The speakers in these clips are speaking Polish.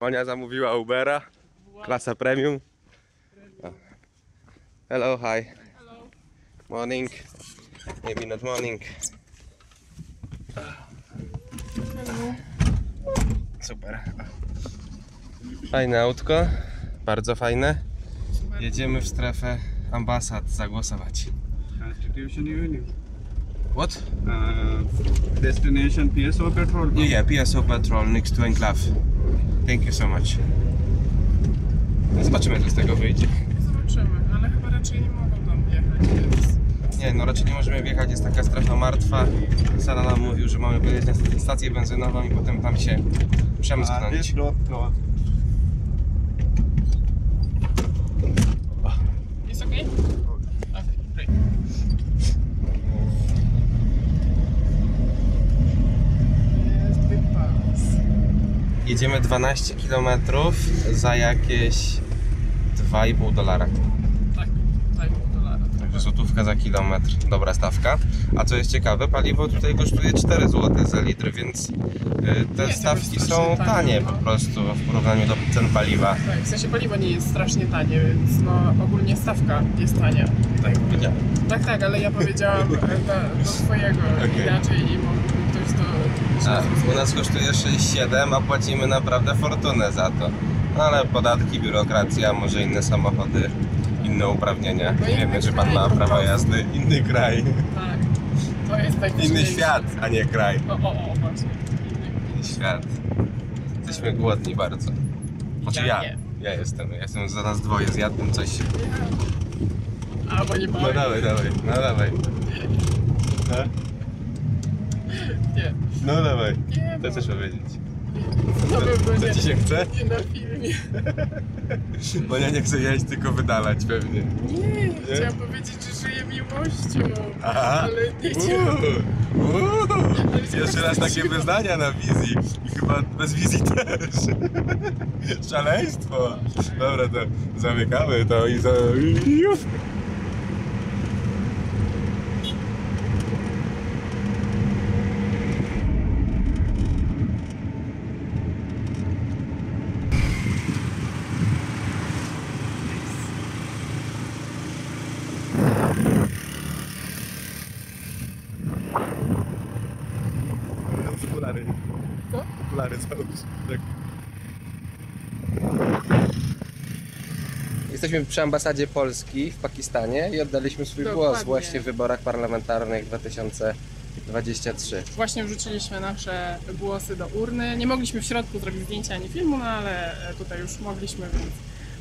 Monia zamówiła Ubera, klasa premium. Hello, hi. Hello. Morning. Maybe not morning. Hello. Super. Fajne autko, bardzo fajne. Jedziemy w strefę ambasad zagłosować. Constitution Union. What? Destination PSO petrol. Yeah, PSO Patrol next to Enclave. Thank you so much. Zobaczymy, co z tego wyjdzie. Zobaczymy, ale chyba raczej nie mogą tam wjechać, więc... Nie, no raczej nie możemy wjechać, jest taka strefa martwa. Sara nam mówił, że mamy pojeździć na stację benzynową i potem tam się przemsknąć. Jest okej? Okay, great. Jest wypas. Jedziemy 12 km za jakieś $2,5. Tak, $2,5. Także złotówka za kilometr, dobra stawka. A co jest ciekawe, paliwo tutaj kosztuje 4 zł za litr, więc te Nie, stawki to jest są strasznie tanie no. po prostu w porównaniu do cen paliwa. Tak, w sensie paliwo nie jest strasznie tanie, więc no ogólnie stawka jest tania. Tak, tak, ale ja powiedziałam do swojego inaczej i mógłby ktoś to... U nas kosztuje 6,7, a płacimy naprawdę fortunę za to. No ale podatki, biurokracja, może inne samochody, inne uprawnienia. No Wiemy, inny że pan kraj ma po prawo prostu. jazdy, inny kraj, Tak, to jest tak inny świat, a nie kraj. O, właśnie. Inny świat. Jesteśmy głodni bardzo. Znaczy Ja ja. nie. Ja jestem za nas dwoje, zjadłem coś. Albo nie No powiem. dawaj. No, Nie. no dawaj. Nie, To chcesz powiedzieć? no by Co ci się chce? nie na filmie. Bo ja nie chcę jeść, tylko wydalać pewnie. Nie, chciałam powiedzieć, że żyję miłością. Aha. Ale nie chciałam. Jeszcze raz takie wyznania na wizji. I chyba bez wizji też. Szaleństwo. Dobra, to zamykamy to i Okulary. Co? Okulary załóż. Tak. Jesteśmy przy ambasadzie Polski w Pakistanie i oddaliśmy swój głos Dokładnie. właśnie w wyborach parlamentarnych 2023. Właśnie wrzuciliśmy nasze głosy do urny. Nie mogliśmy w środku zrobić zdjęcia ani filmu, no ale tutaj już mogliśmy, więc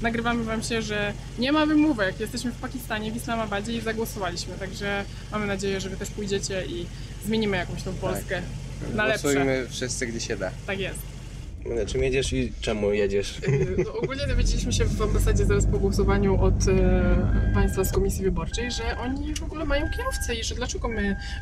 nagrywamy wam się, że nie ma wymówek. Jesteśmy w Pakistanie, w Islamabadzie i zagłosowaliśmy, także mamy nadzieję, że wy też pójdziecie i zmienimy jakąś tą Polskę na lepsze. Głosujmy wszyscy, gdzie się da. Tak jest. Czym jedziesz i czemu jedziesz? No, ogólnie dowiedzieliśmy się w ambasadzie zaraz po głosowaniu od państwa z komisji wyborczej, że oni w ogóle mają kierowcę i że dlaczego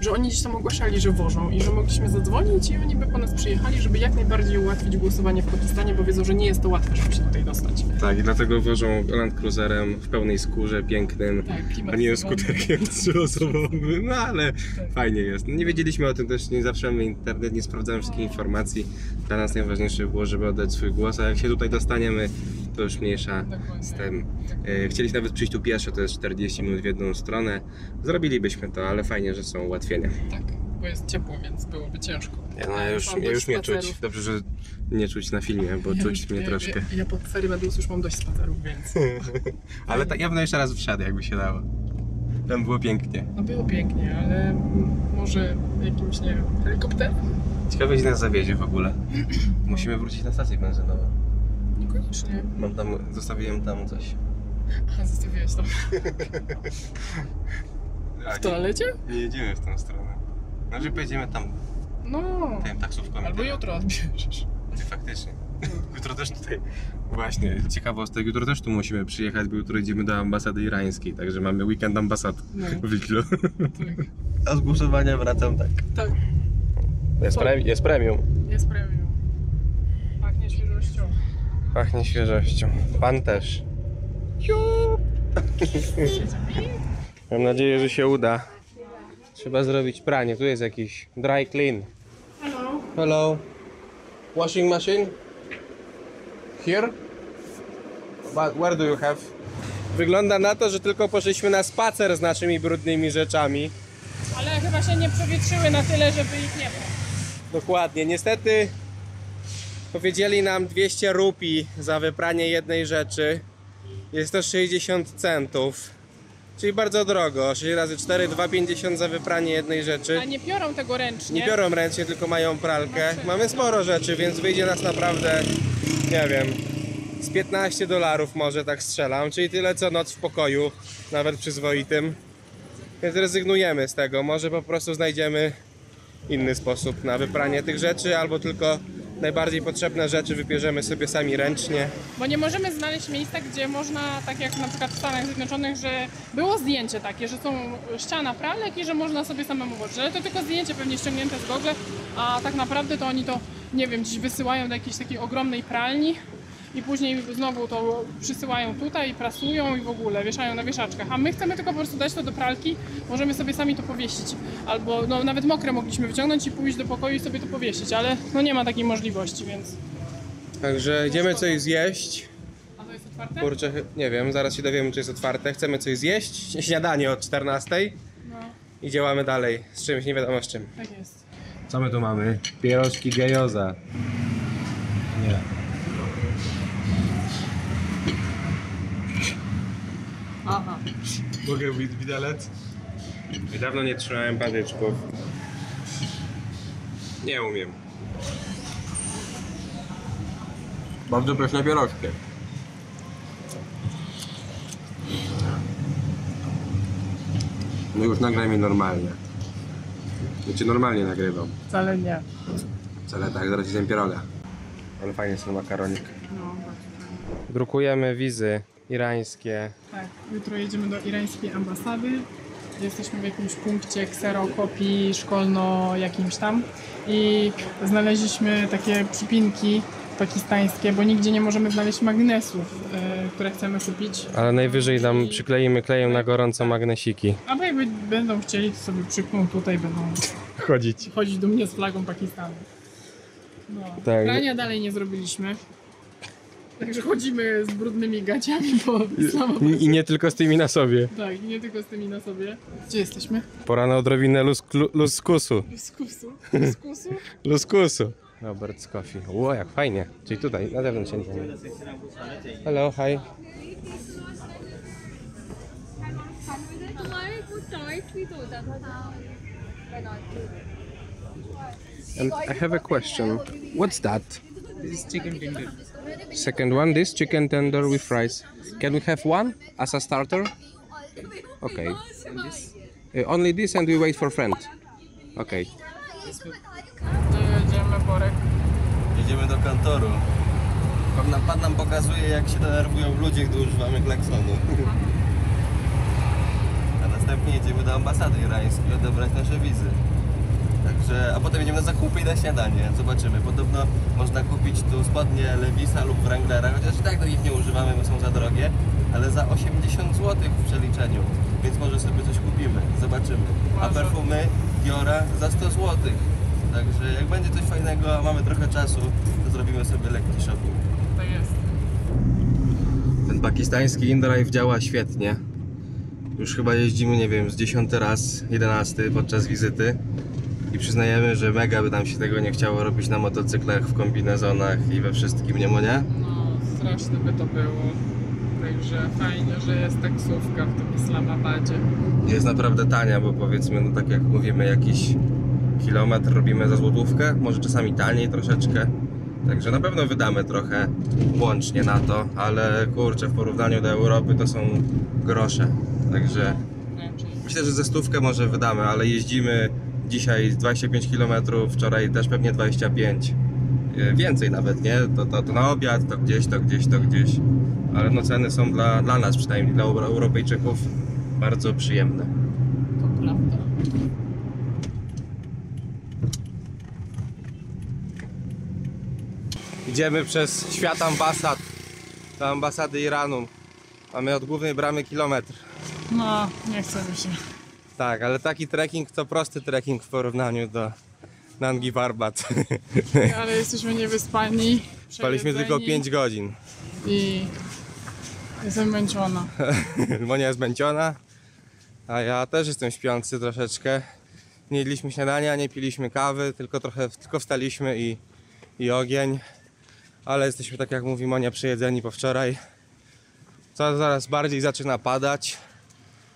że oni gdzieś tam ogłaszali, że wożą i że mogliśmy zadzwonić i oni by po nas przyjechali, żeby jak najbardziej ułatwić głosowanie w Pakistanie, bo wiedzą, że nie jest to łatwe, żeby się tutaj dostać. Tak, i dlatego wożą Land Cruiserem w pełnej skórze, pięknym, Tak, a nie skuterkiem 3-osobowym, no ale fajnie jest. Nie wiedzieliśmy o tym też, nie zawsze mamy internet, nie sprawdzałem wszystkich informacji. Dla nas najważniejsze było, żeby oddać swój głos, a jak się tutaj dostaniemy, to już mniejsza Dokładnie. z tym. Chcieliśmy nawet przyjść tu pieszo, to jest 40 minut w jedną stronę. Zrobilibyśmy to, ale fajnie, że są ułatwienia. Tak, bo jest ciepło, więc byłoby ciężko. No, ja już Mam mnie dość czuć. spacerów. Dobrze, że nie czuć na filmie, bo czuć mnie troszkę. Ja po ferii Medus już mam dość spacerów, więc... Ale tak, ja bym jeszcze raz wsiadł, jakby się dało. Tam było pięknie. No było pięknie, ale może jakimś, nie wiem, helikopterem? Ciekawe, gdzie nas zawiezie w ogóle. Musimy wrócić na stację benzynową. Niekoniecznie. Zostawiłem tam coś. Aha, zostawiłeś to. W toalecie? Nie jedziemy w tą stronę. Znaczy pojedziemy tam No. tym taksówką. Albo jutro odbierzesz. Ty faktycznie. Jutro też tutaj. Właśnie, ciekawostek, jutro też tu musimy przyjechać, bo jutro idziemy do ambasady irańskiej, także mamy weekend ambasad No. w Lidlu. Tak. A z głosowania wracam tak. Tak, Jest premium. jest premium. Pachnie świeżością. Pachnie świeżością. Pan też. Mam nadzieję, że się uda. Trzeba zrobić pranie. Tu jest jakiś dry clean. Hello. Hello. Washing machine? here? But where do you have? Wygląda na to, że tylko poszliśmy na spacer z naszymi brudnymi rzeczami. Ale chyba się nie przewietrzyły na tyle, żeby ich nie było. Dokładnie. Niestety powiedzieli nam 200 rupii za wypranie jednej rzeczy. Jest to 60 centów. Czyli bardzo drogo. 6 razy 4, 2,50 za wypranie jednej rzeczy. A nie piorą tego ręcznie. Nie biorą ręcznie, tylko mają pralkę. Mamy sporo rzeczy, więc wyjdzie nas naprawdę, nie wiem, z $15 może, tak strzelam. Czyli tyle co noc w pokoju, nawet przyzwoitym. Więc rezygnujemy z tego. Może po prostu znajdziemy inny sposób na wypranie tych rzeczy, albo tylko najbardziej potrzebne rzeczy wybierzemy sobie sami ręcznie. Bo nie możemy znaleźć miejsca, gdzie można, tak jak na przykład w Stanach Zjednoczonych, że było zdjęcie takie, że są ściana pralek i że można sobie samemu włożyć. Ale to tylko zdjęcie pewnie ściągnięte z Google, a tak naprawdę to oni to, nie wiem, gdzieś wysyłają do jakiejś takiej ogromnej pralni i później znowu to przysyłają tutaj i prasują i w ogóle wieszają na wieszaczkach. A my chcemy tylko po prostu dać to do pralki, możemy sobie sami to powiesić. Albo no, nawet mokre mogliśmy wyciągnąć i pójść do pokoju i sobie to powiesić, ale no nie ma takiej możliwości, więc... Także idziemy coś zjeść. A to jest otwarte? Kurczę, nie wiem, zaraz się dowiemy, czy jest otwarte. Chcemy coś zjeść, śniadanie od 14 No, i działamy dalej z czymś, nie wiadomo z czym. tak jest. Co my tu mamy? Pierożki gejoza. Nie. Aha. Mogę być widelec? Dawno nie trzymałem patyczków. Nie umiem. Bardzo pyszne pierożki. No już nagraj mi normalnie. Znaczy normalnie nagrywam. Wcale nie. Wcale tak, zaraz zjem pieroga. Ale fajnie jest ten makaronik. No, bardzo. Drukujemy wizy irańskie. Tak, jutro jedziemy do irańskiej ambasady. Jesteśmy w jakimś punkcie kserokopii szkolno jakimś tam i znaleźliśmy takie przypinki pakistańskie, bo nigdzie nie możemy znaleźć magnesów, które chcemy kupić. Ale najwyżej nam przykleimy klejem na gorąco magnesiki. A jakby będą chcieli, to sobie przypną tutaj, będą chodzić do mnie z flagą Pakistanu. No. Tak. Prania dalej nie zrobiliśmy. Także chodzimy z brudnymi gaciami po Islamabadzie. I nie tylko z tymi na sobie. Tak, i nie tylko z tymi na sobie. Gdzie jesteśmy? Pora na odrobinę luskusu. Z kusu. Z kusu? Luskusu. Robert's Coffee. Ło, jak fajnie. Czyli tutaj, na zewnątrz się nie znajdzie. Hello, hi. हमारे वो टॉयट भी तो होता था And I have a question. What's that? This is chicken tender. Second one, this chicken tender with fries. Can we have one as a starter? Okay. And this Only this and we wait for friend. Okay. Jedziemy, Borek. Jedziemy do kantoru. Pan nam pokazuje, jak się denerwują ludzie, gdy używamy klaksonu. A następnie jedziemy do ambasady irańskiej odebrać nasze wizy. Także, a potem jedziemy na zakupy i na śniadanie. Zobaczymy. Podobno można kupić tu spodnie Levisa lub Wranglera, chociaż i tak do nich nie używamy, bo są za drogie, ale za 80 zł w przeliczeniu. Więc może sobie coś kupimy. Zobaczymy. A Może. perfumy Diora za 100 zł. Także jak będzie coś fajnego, a mamy trochę czasu, to zrobimy sobie lekki shopping. To jest. Ten pakistański InDrive działa świetnie. Już chyba jeździmy, nie wiem, z 10 raz, 11 podczas wizyty. I przyznajemy, że mega by nam się tego nie chciało robić na motocyklach, w kombinezonach i we wszystkim, nie mo nie? No, straszne by to było. Także fajnie, że jest taksówka w tym Islamabadzie. Jest naprawdę tania, bo powiedzmy, no tak jak mówimy, jakiś kilometr robimy za złotówkę, może czasami taniej troszeczkę. Także na pewno wydamy trochę łącznie na to, ale kurczę, w porównaniu do Europy to są grosze. Także Raczej. myślę, że ze 100 może wydamy, ale jeździmy dzisiaj 25 km, wczoraj też pewnie 25. Więcej nawet, nie? To na obiad, to gdzieś. Ale no ceny są dla nas przynajmniej, dla Europejczyków bardzo przyjemne. To prawda. Idziemy przez świat ambasad do ambasady Iranu. Mamy od głównej bramy kilometr. No, nie chce mi się. Tak, ale taki trekking to prosty trekking w porównaniu do Nanghi Parbat. Ale jesteśmy niewyspani. Spaliśmy tylko przejedzeni. 5 godzin. i jestem zmęczona. Monia jest zmęczona, a ja też jestem śpiący troszeczkę. Nie jedliśmy śniadania, nie piliśmy kawy, tylko wstaliśmy i ogień. Ale jesteśmy, tak jak mówi Monia, przejedzeni po wczoraj. Coraz bardziej zaczyna padać.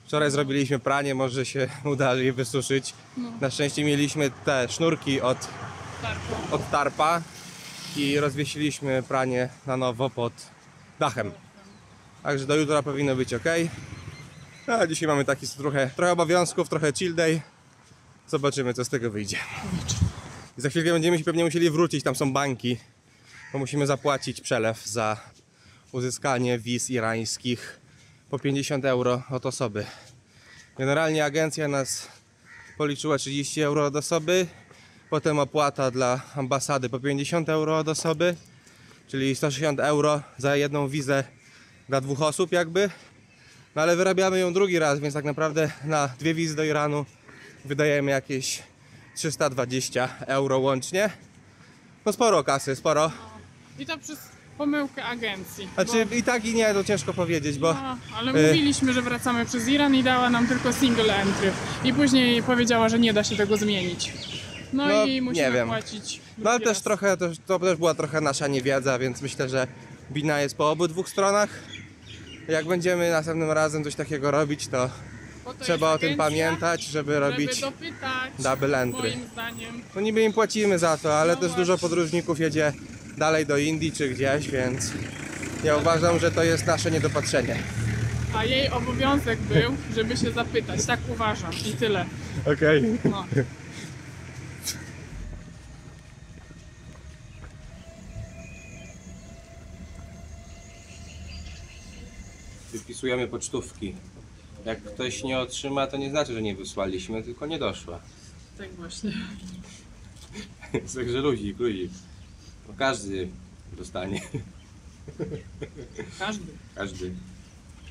Wczoraj zrobiliśmy pranie, może się uda je wysuszyć. Na szczęście mieliśmy te sznurki od tarpa i rozwiesiliśmy pranie na nowo pod dachem. Także do jutra powinno być ok. A dzisiaj mamy taki trochę obowiązków, trochę chill day. Zobaczymy, co z tego wyjdzie. I za chwilkę będziemy się pewnie musieli wrócić, tam są banki, bo musimy zapłacić przelew za uzyskanie wiz irańskich po 50 euro od osoby. Generalnie agencja nas policzyła 30 euro od osoby, potem opłata dla ambasady po 50 euro od osoby, czyli 160 euro za jedną wizę dla 2 osób jakby. No ale wyrabiamy ją drugi raz, więc tak naprawdę na 2 wizy do Iranu wydajemy jakieś 320 euro łącznie. No sporo kasy, sporo. I to przez pomyłkę agencji. Znaczy i tak i nie, to ciężko powiedzieć, bo No, ale mówiliśmy, że wracamy przez Iran i dała nam tylko single entry. I później powiedziała, że nie da się tego zmienić. No i nie musimy wiem. płacić. no ale drugi też raz. trochę, to też była trochę nasza niewiedza, więc myślę, że wina jest po obydwu stronach. Jak będziemy następnym razem coś takiego robić, to Bo to trzeba o jest tym agencja, pamiętać, żeby robić dopytać, double entry. moim zdaniem. No niby im płacimy za to, ale No też dużo właśnie. podróżników jedzie dalej do Indii czy gdzieś, więc ja uważam, że to jest nasze niedopatrzenie. A jej obowiązek był, żeby się zapytać. Tak uważam. I tyle. Okej. No. Wypisujemy pocztówki. Jak ktoś nie otrzyma, to nie znaczy, że nie wysłaliśmy, tylko nie doszła. Tak właśnie. Także luzik. No każdy dostanie. Każdy.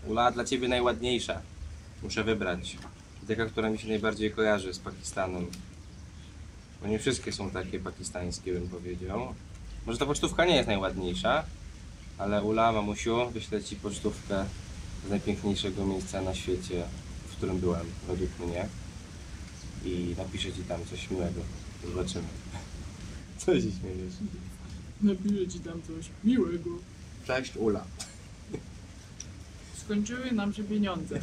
Ula, dla ciebie najładniejsza. Muszę wybrać. Taka, która mi się najbardziej kojarzy z Pakistanem. Bo nie wszystkie są takie pakistańskie, bym powiedział. Może ta pocztówka nie jest najładniejsza, ale Ula, mamusiu, wyślę ci pocztówkę z najpiękniejszego miejsca na świecie, w którym byłem, według mnie. I napiszę ci tam coś miłego. Zobaczymy. Co się śmiejesz? Napiszę ci tam coś miłego. Cześć, Ula. Skończyły nam się pieniądze.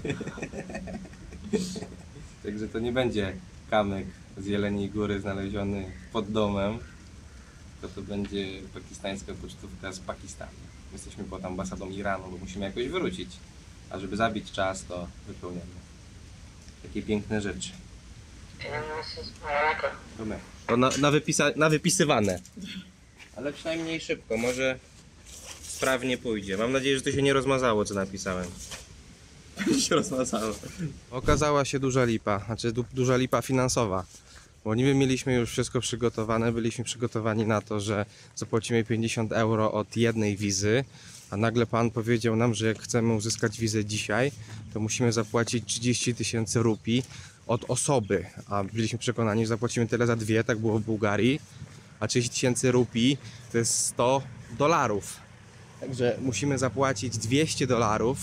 Także to nie będzie kamyk z Jeleniej Góry znaleziony pod domem, tylko to będzie pakistańska pocztówka z Pakistanu. Jesteśmy pod ambasadą Iranu, bo musimy jakoś wrócić. A żeby zabić czas, to wypełniamy takie piękne rzeczy. To na wypisywane. Ale przynajmniej szybko, może sprawnie pójdzie. Mam nadzieję, że to się nie rozmazało, co napisałem. się rozmazało. Okazała się duża lipa, znaczy duża lipa finansowa. Bo niby mieliśmy już wszystko przygotowane, byliśmy przygotowani na to, że zapłacimy 50 euro od jednej wizy, a nagle pan powiedział nam, że jak chcemy uzyskać wizę dzisiaj, to musimy zapłacić 30 000 rupii od osoby, a byliśmy przekonani, że zapłacimy tyle za 2, tak było w Bułgarii, a 30 000 rupii to jest $100. Także musimy zapłacić $200,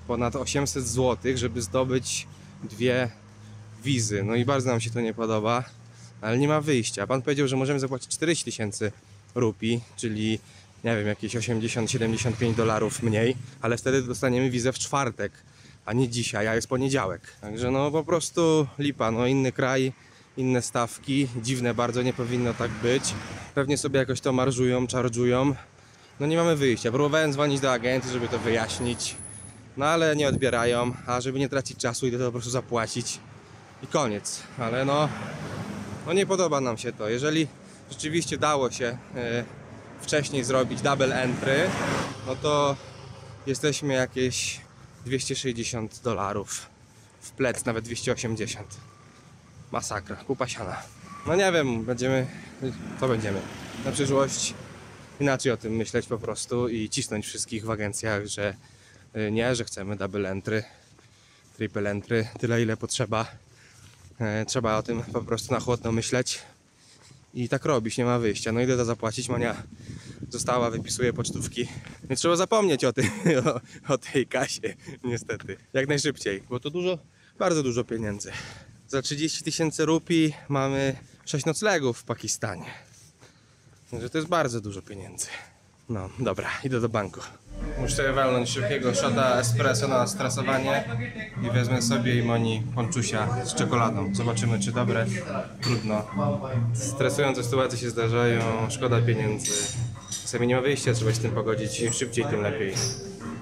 ponad 800 zł, żeby zdobyć 2 wizy. No i bardzo nam się to nie podoba, ale nie ma wyjścia. Pan powiedział, że możemy zapłacić 40 000 rupii, czyli nie wiem, jakieś $80-75 mniej, ale wtedy dostaniemy wizę w czwartek, a nie dzisiaj, a jest poniedziałek. Także no po prostu lipa, no inny kraj, inne stawki, dziwne bardzo, nie powinno tak być. Pewnie sobie jakoś to marżują, czarżują. No nie mamy wyjścia. Próbowałem dzwonić do agencji, żeby to wyjaśnić, no ale nie odbierają, a żeby nie tracić czasu, idę to po prostu zapłacić i koniec. Ale no nie podoba nam się to. Jeżeli rzeczywiście dało się wcześniej zrobić double entry, no to jesteśmy jakieś $260 w plec, nawet 280. Masakra, kupa siana. No nie wiem, co będziemy na przyszłość inaczej o tym myśleć po prostu i cisnąć wszystkich w agencjach, że nie, że chcemy double entry, triple entry, tyle ile potrzeba. Trzeba o tym po prostu na chłodno myśleć I tak robić, nie ma wyjścia. No idę to zapłacić, Monia została, wypisuje pocztówki. Nie trzeba zapomnieć o tym, o tej kasie, niestety. Jak najszybciej, bo to dużo, bardzo dużo pieniędzy. Za 30 000 rupii mamy 6 noclegów w Pakistanie. Także to jest bardzo dużo pieniędzy. No, dobra, idę do banku. Muszę sobie walnąć szybkiego shota espresso na stresowanie i wezmę sobie i Moni ponczusia z czekoladą. Zobaczymy, czy dobre. Trudno. Stresujące sytuacje się zdarzają, szkoda pieniędzy. Czasami nie ma wyjścia, trzeba się z tym pogodzić. Im szybciej, tym lepiej.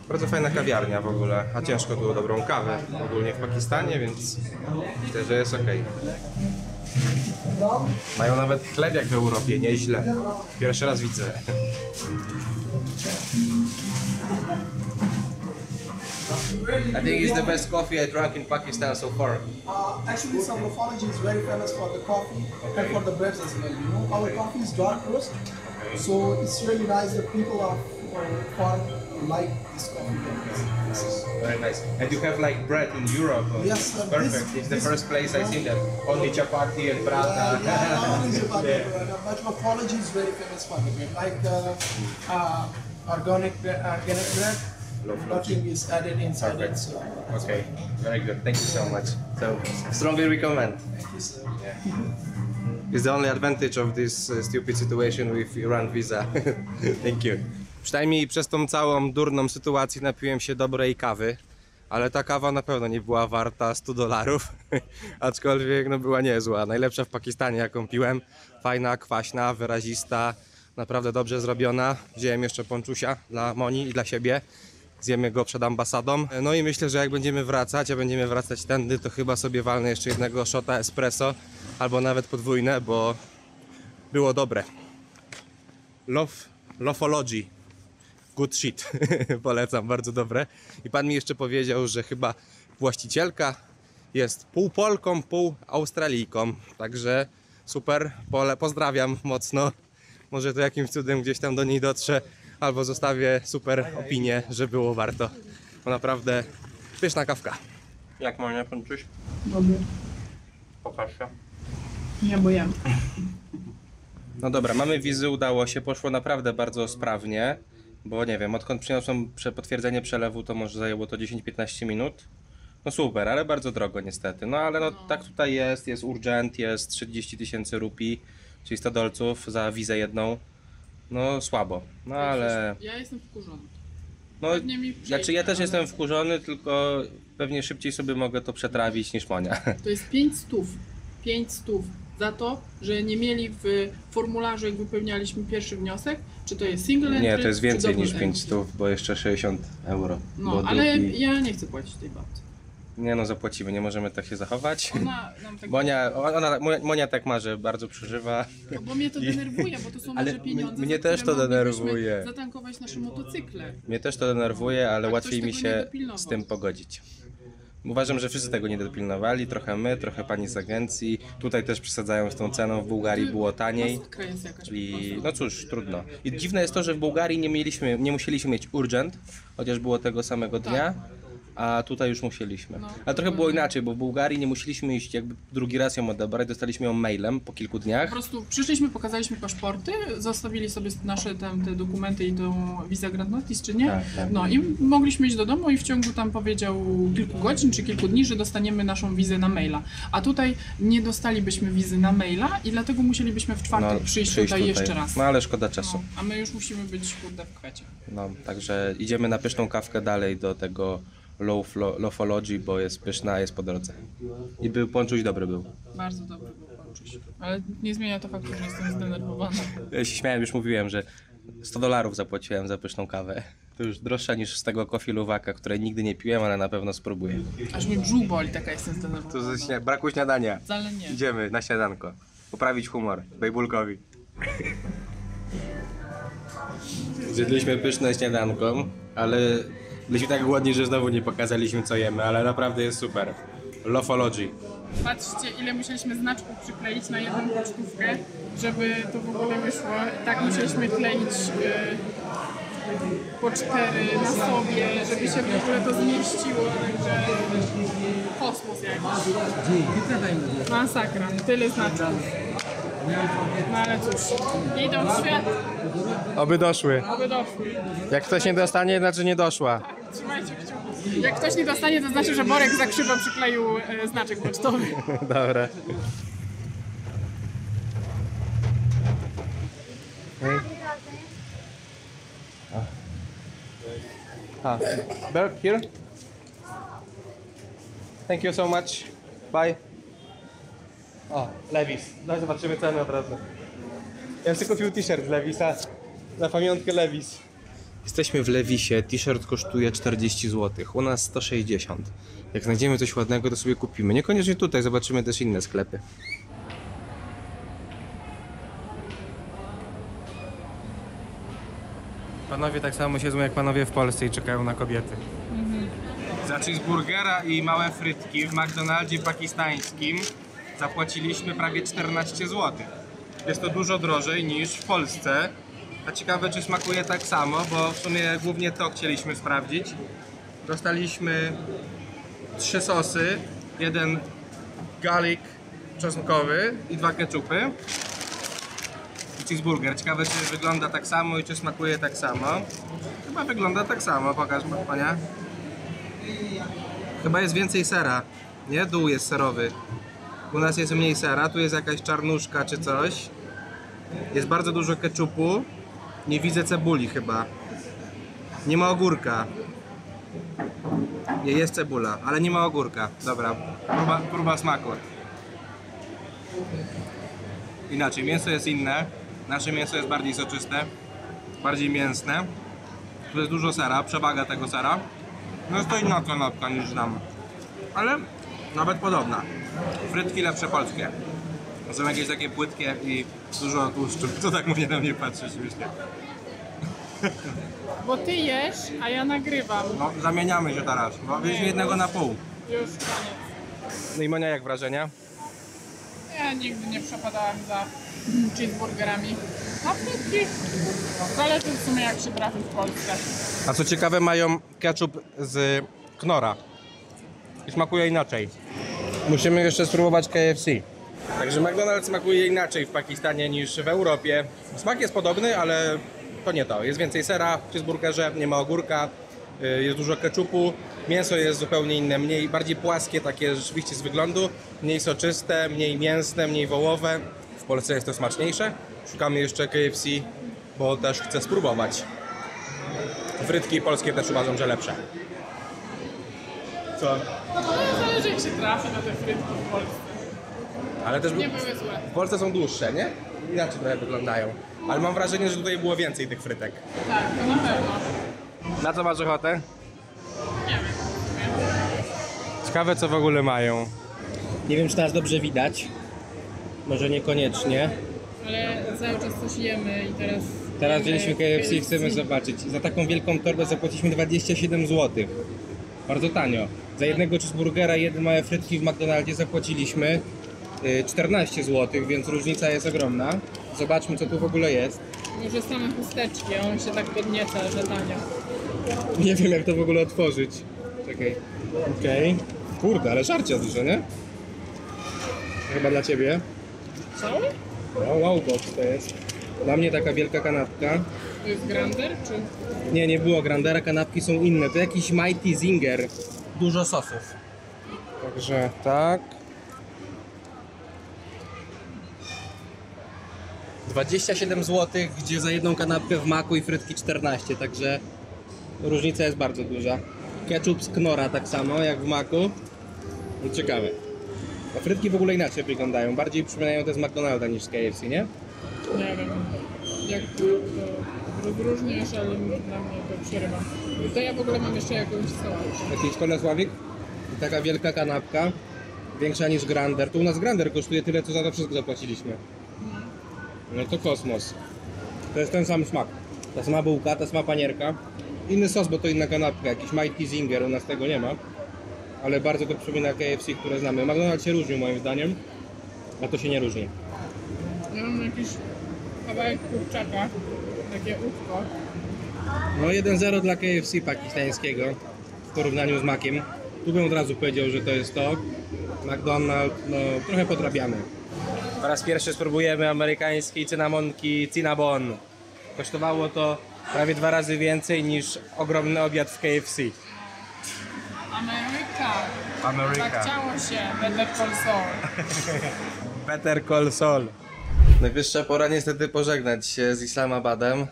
Bardzo fajna kawiarnia w ogóle, a ciężko było dobrą kawę ogólnie w Pakistanie, więc myślę, że jest ok. Mają nawet chleb jak w Europie, nieźle. Pierwszy raz widzę. I think it's the best coffee I drank in Pakistan so far. Actually, some Lofology is very famous for the coffee and for the breads as well. You know, our coffee is dark roast, so it's really nice. The people of farm like this coffee. Very nice. And you have like bread in Europe. Yes, Perfect. It's the first place I see that. Only chapati and prata. But Lofology is very famous for the bread, like organic bread. Nothing is added inside it. So Okay, very good. Thank you so much. So, strongly recommend. thank you, sir. It's the only advantage of this stupid situation with Iran visa. Thank you. Przynajmniej przez tą całą durną sytuację napiłem się dobrej kawy, ale ta kawa na pewno nie była warta $100, aczkolwiek no była niezła. Najlepsza w Pakistanie jaką piłem. Fajna, kwaśna, wyrazista, naprawdę dobrze zrobiona. Wziąłem jeszcze ponczusia dla Moni i dla siebie. Zjemy go przed ambasadą. No i myślę, że jak będziemy wracać, a będziemy wracać tędy, to chyba sobie walnę jeszcze jednego shota espresso, albo nawet podwójne, bo było dobre. Lofology. Good shit. Polecam, bardzo dobre. I pan mi jeszcze powiedział, że chyba właścicielka jest pół Polką, pół Australijką. Także super, pozdrawiam mocno. Może to jakimś cudem gdzieś tam do niej dotrze, albo zostawię super opinię, że było warto. Bo naprawdę pyszna kawka. Jak Monia, ponczuś? Dobry. Pokaż się. Nie, bo jem. No dobra, mamy wizy, udało się, poszło naprawdę bardzo sprawnie, bo nie wiem, odkąd przyniosłem potwierdzenie przelewu, to może zajęło to 10-15 minut. No super, ale bardzo drogo niestety. No ale no tak tutaj jest urgent, jest 30 000 rupii, czyli $100 za wizę jedną. No słabo, no ale... Ja jestem wkurzony. No, Pewnie mi znaczy ja też przejdzie, jestem wkurzony, tylko pewnie szybciej sobie mogę to przetrawić niż Monia. To jest 500 za to, że nie mieli w formularzu, jak wypełnialiśmy pierwszy wniosek, czy to jest single entry, Nie, to jest czy więcej double niż entry. 500, bo jeszcze 60 euro. No, bo ale drugi... ja nie chcę płacić tej baty. Nie no, zapłacimy, nie możemy tak się zachować. Ona nam tak... Monia tak ma, że bardzo przeżywa. No, bo mnie to denerwuje, bo to są Ale nasze pieniądze, mnie za też które to denerwuje. moglibyśmy zatankować nasze motocykle. Mnie też to denerwuje, ale A łatwiej ktoś mi tego nie się dopilnował. z tym pogodzić. Uważam, że wszyscy tego nie dopilnowali, trochę my, trochę pani z agencji. Tutaj też przesadzają z tą ceną, w Bułgarii było taniej. Masakra jest jakaś po I prostu. no cóż, trudno. I dziwne jest to, że w Bułgarii nie musieliśmy mieć urgent, chociaż było tego samego dnia, a tutaj już musieliśmy. No, Ale trochę było inaczej, bo w Bułgarii nie musieliśmy iść jakby drugi raz ją odebrać, dostaliśmy ją mailem po kilku Po dniach. prostu przyszliśmy, pokazaliśmy paszporty, zostawili sobie nasze tam te dokumenty i tą wizę Grand Notice, czy nie? Tak, tak. No i mogliśmy iść do domu i w ciągu tam powiedział kilku godzin czy kilku dni, że dostaniemy naszą wizę na maila. A tutaj nie dostalibyśmy wizy na maila i dlatego musielibyśmy w czwartek przyjść tutaj jeszcze raz. No ale szkoda czasu. No, a my już musimy być kurde w kwecie. No, także idziemy na pyszną kawkę dalej do tego Lofology, bo jest pyszna, jest po drodze. I był ponczuś dobry był. Bardzo dobry był poczuć. Ale nie zmienia to faktu, że jestem zdenerwowana. Ja się śmiałem, już mówiłem, że $100 zapłaciłem za pyszną kawę. To już droższa niż z tego Coffee Luwaka, której nigdy nie piłem, ale na pewno spróbuję. Aż mi brzuch boli, taka jestem Tu zdenerwowana. braku śniadania. Wcale nie. Idziemy na śniadanko. Poprawić humor Bejbulkowi. Zjedliśmy pyszne śniadanko, ale byliśmy tak głodni, że znowu nie pokazaliśmy co jemy, ale naprawdę jest super. Lofology. Patrzcie, ile musieliśmy znaczków przykleić na jedną pocztówkę, żeby to w ogóle wyszło. Tak musieliśmy kleić po 4 na sobie, żeby się w ogóle to zmieściło, także kosmos jakiś. Masakra, tyle znaczków. No ale cóż, idą w świat, Oby doszły. aby doszły. Jak ktoś nie dostanie, znaczy nie doszła. Trzymajcie kciuki. Jak ktoś nie dostanie, to znaczy, że Borek za krzywo przykleił znaczek pocztowy. Dobra. Berg, here. Thank you so much. Bye. O, Levis. No zobaczymy cenę od razu. Ja sobie kupił t-shirt z Levisa. Na pamiątkę Levis. Jesteśmy w Levisie. T-shirt kosztuje 40 zł. U nas 160. Jak znajdziemy coś ładnego, to sobie kupimy. Niekoniecznie tutaj, zobaczymy też inne sklepy. Panowie tak samo siedzą jak panowie w Polsce i czekają na kobiety. Za cheeseburgera i małe frytki w McDonaldzie pakistańskim zapłaciliśmy prawie 14 zł. Jest to dużo drożej niż w Polsce. A ciekawe, czy smakuje tak samo, bo w sumie głównie to chcieliśmy sprawdzić. Dostaliśmy 3 sosy, jeden garlic czosnkowy i 2 ketchupy. I cheeseburger. Ciekawe, czy wygląda tak samo i czy smakuje tak samo. Chyba wygląda tak samo, pokaż pania. Chyba jest więcej sera, nie? Dół jest serowy. U nas jest mniej sera, tu jest jakaś czarnuszka czy coś. Jest bardzo dużo ketchupu. Nie widzę cebuli chyba. Nie ma ogórka. Nie, jest cebula, ale nie ma ogórka. Dobra, próba smaku. Inaczej, mięso jest inne. Nasze mięso jest bardziej soczyste, bardziej mięsne. Tu jest dużo sera, przewaga tego sera. No jest to inna kanapka niż tam. Ale nawet podobna. Frytki lepsze polskie. Są jakieś takie płytkie i dużo tłuszczu. Co tak mówię na mnie patrzysz śmiesznie? Bo ty jesz, a ja nagrywam. No, zamieniamy się teraz, bo wzięliśmy jednego na pół. Już koniec. No i Monia, jak wrażenia? Ja nigdy nie przepadałam za cheeseburgerami. A frytki zależy w sumie jak się trafi w Polsce. A co ciekawe, mają ketchup z Knorra. I smakuje inaczej. Musimy jeszcze spróbować KFC. Także McDonald's smakuje inaczej w Pakistanie niż w Europie. Smak jest podobny, ale to nie to. Jest więcej sera w cheeseburgerze, nie ma ogórka, jest dużo ketchupu. Mięso jest zupełnie inne, bardziej płaskie, takie rzeczywiście z wyglądu. Mniej soczyste, mniej mięsne, mniej wołowe. W Polsce jest to smaczniejsze. Szukamy jeszcze KFC, bo też chcę spróbować. Frytki polskie też uważam, że lepsze. Co? No zależy jak się trafi na te frytki w Polsce. Ale też Nie były złe. w Polsce są dłuższe, nie? Inaczej trochę wyglądają. Ale mam wrażenie, że tutaj było więcej tych frytek. Tak, to na pewno. Na co masz ochotę? Nie wiem. Ciekawe, co w ogóle mają. Nie wiem, czy nas dobrze widać. Może niekoniecznie. Ale cały czas coś jemy i teraz... Teraz wzięliśmy KFC i chcemy zobaczyć. Za taką wielką torbę zapłaciliśmy 27 zł. Bardzo tanio. Za jednego cheeseburgera i jedne małe frytki w McDonaldzie zapłaciliśmy 14 zł, więc różnica jest ogromna. Zobaczmy, co tu w ogóle jest. Może same chusteczki, a on się tak podnieca, że tanio. Nie wiem, jak to w ogóle otworzyć. Czekaj. Okej. Kurde, ale żarcia dużo, nie? Chyba dla ciebie. Cały? No, wow box to jest. Dla mnie taka wielka kanapka. To jest grander, czy... Nie było grandera, kanapki są inne. To jakiś Mighty Zinger. Dużo sosów. Także tak. 27 zł, gdzie za jedną kanapkę w Macu i frytki 14, także różnica jest bardzo duża. Ketchup z Knorra tak samo jak w Macu. No, ciekawe. A frytki w ogóle inaczej wyglądają, bardziej przypominają te z McDonalda niż z KFC, nie? Nie wiem, jak to rozróżniasz, ale dla mnie to przerywa. To ja w ogóle mam jeszcze jakąś sałatę. Jakiś kolesławik? I taka wielka kanapka, większa niż grander. Tu u nas grander kosztuje tyle, co za to wszystko zapłaciliśmy. No to kosmos. To jest ten sam smak. Ta sama bułka, ta sama panierka. Inny sos, bo to inna kanapka. Jakiś Mighty Zinger, u nas tego nie ma. Ale bardzo to przypomina KFC, które znamy. McDonald's się różnił moim zdaniem, a to się nie różni. Ja mam jakiś kawałek kurczaka, takie łódko. No 1-0 dla KFC pakistańskiego w porównaniu z Maciem. Tu bym od razu powiedział, że to jest to. McDonald's, no trochę podrabiamy. Po raz pierwszy spróbujemy amerykańskiej cynamonki Cinnabon. Kosztowało to prawie 2 razy więcej niż ogromny obiad w KFC. Ameryka. Tak chciało się. Better Call Saul. Better Call Saul. Najwyższa pora niestety pożegnać się z Islamabadem.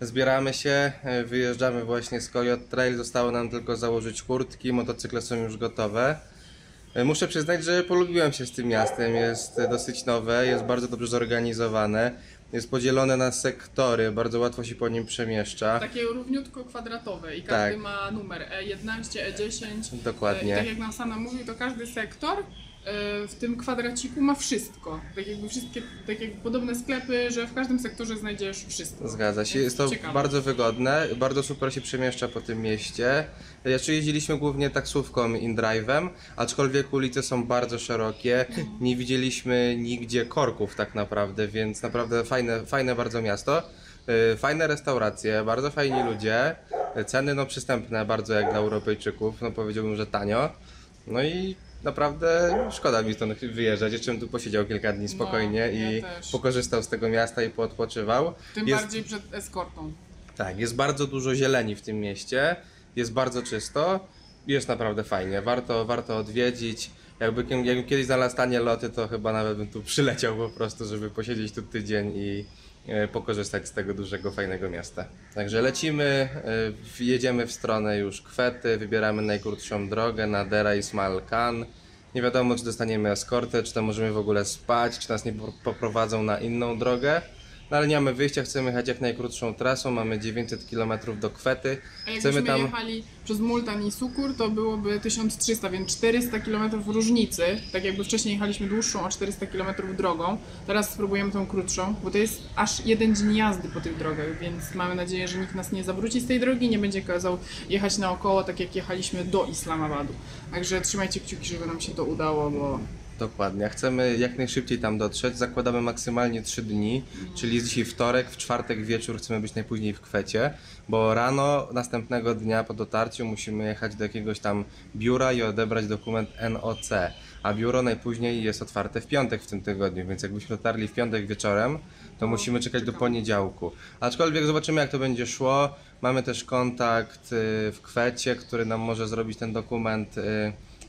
Zbieramy się, wyjeżdżamy właśnie z Coyote Trail. Zostało nam tylko założyć kurtki, motocykle są już gotowe. Muszę przyznać, że polubiłem się z tym miastem. Jest dosyć nowe, jest bardzo dobrze zorganizowane. Jest podzielone na sektory, bardzo łatwo się po nim przemieszcza. Takie równiutko kwadratowe i każdy Tak. ma numer E11, E10. Dokładnie. I tak jak nam Sana mówi, to każdy sektor w tym kwadraciku ma wszystko. Tak jakby wszystkie tak jakby podobne sklepy, że w każdym sektorze znajdziesz wszystko. Zgadza się, jest to Ciekawe. bardzo wygodne, bardzo super się przemieszcza po tym mieście. Jeszcze jeździliśmy głównie taksówką InDrive'em, aczkolwiek ulice są bardzo szerokie, nie widzieliśmy nigdzie korków tak naprawdę, więc naprawdę fajne bardzo miasto. Fajne restauracje, bardzo fajni ludzie, ceny no przystępne bardzo jak dla Europejczyków, no powiedziałbym, że tanio. No i naprawdę szkoda mi stąd wyjeżdżać, jeszcze bym tu posiedział kilka dni spokojnie ja i też. pokorzystał z tego miasta i poodpoczywał. Tym Jest- bardziej przed eskortą. Tak, jest bardzo dużo zieleni w tym mieście, jest bardzo czysto, jest naprawdę fajnie, warto odwiedzić. Jakby kiedyś znalazł tanie loty, to chyba nawet bym tu przyleciał po prostu, żeby posiedzieć tu tydzień i pokorzystać z tego dużego, fajnego miasta. Także lecimy, jedziemy w stronę już Kwety, wybieramy najkrótszą drogę na Dera Ismail Khan. Nie wiadomo, czy dostaniemy eskortę, czy tam możemy w ogóle spać, czy nas nie poprowadzą na inną drogę. No ale nie mamy wyjścia, chcemy jechać jak najkrótszą trasą, mamy 900 km do Kwety. A jakbyśmy Chcemy tam... jechali przez Multan i Sukur, to byłoby 1300, więc 400 km różnicy. Tak jakby wcześniej jechaliśmy dłuższą o 400 km drogą, teraz spróbujemy tą krótszą, bo to jest aż 1 dzień jazdy po tych drogach, więc mamy nadzieję, że nikt nas nie zawróci z tej drogi, nie będzie kazał jechać naokoło, tak jak jechaliśmy do Islamabadu. Także trzymajcie kciuki, żeby nam się to udało, bo Dokładnie, chcemy jak najszybciej tam dotrzeć, zakładamy maksymalnie 3 dni, czyli jest dzisiaj wtorek, w czwartek wieczór chcemy być najpóźniej w Kwecie, bo rano następnego dnia po dotarciu musimy jechać do jakiegoś tam biura i odebrać dokument NOC, a biuro najpóźniej jest otwarte w piątek w tym tygodniu, więc jakbyśmy dotarli w piątek wieczorem, to musimy czekać do poniedziałku. Aczkolwiek zobaczymy jak to będzie szło, mamy też kontakt w Kwecie, który nam może zrobić ten dokument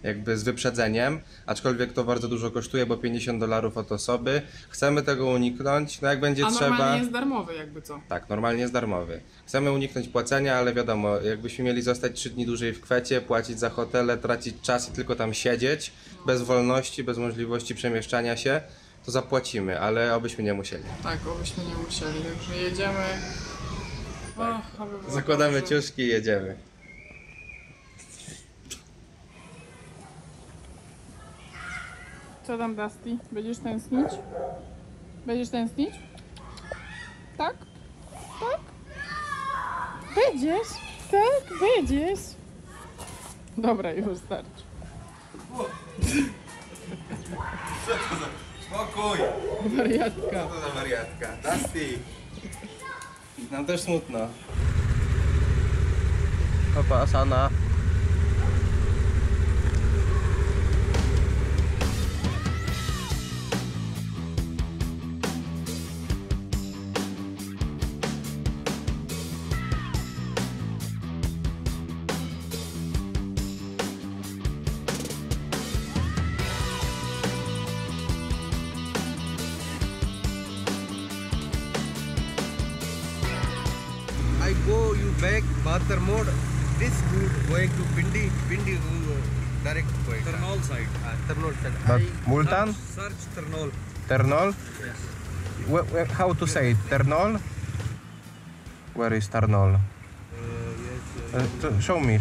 jakby z wyprzedzeniem, aczkolwiek to bardzo dużo kosztuje, bo $50 od osoby. Chcemy tego uniknąć, no jak będzie a trzeba... normalnie jest darmowy jakby co. Tak, normalnie jest darmowy. Chcemy uniknąć płacenia, ale wiadomo, jakbyśmy mieli zostać 3 dni dłużej w Kwecie, płacić za hotele, tracić czas i tylko tam siedzieć, bez wolności, bez możliwości przemieszczania się, to zapłacimy, ale obyśmy nie musieli. Tak, obyśmy nie musieli, także jedziemy. Och, aby było Zakładamy dobrze. ciuszki i jedziemy. Co tam, Dusty? Będziesz tęsknić? Będziesz tęsknić? Tak? Tak? Będziesz? Tak, będziesz. Dobra, już starczy. Spokój! Wariatka. Co za wariatka? Dusty! Nam też smutno. Opa, Asana. I go you back Batar mode. This route going to Pindi direct going. Ternol side. Ternol side. But I Multan? Search Ternol. Ternol? How to say it? Ternol? Where is Ternol? Show me.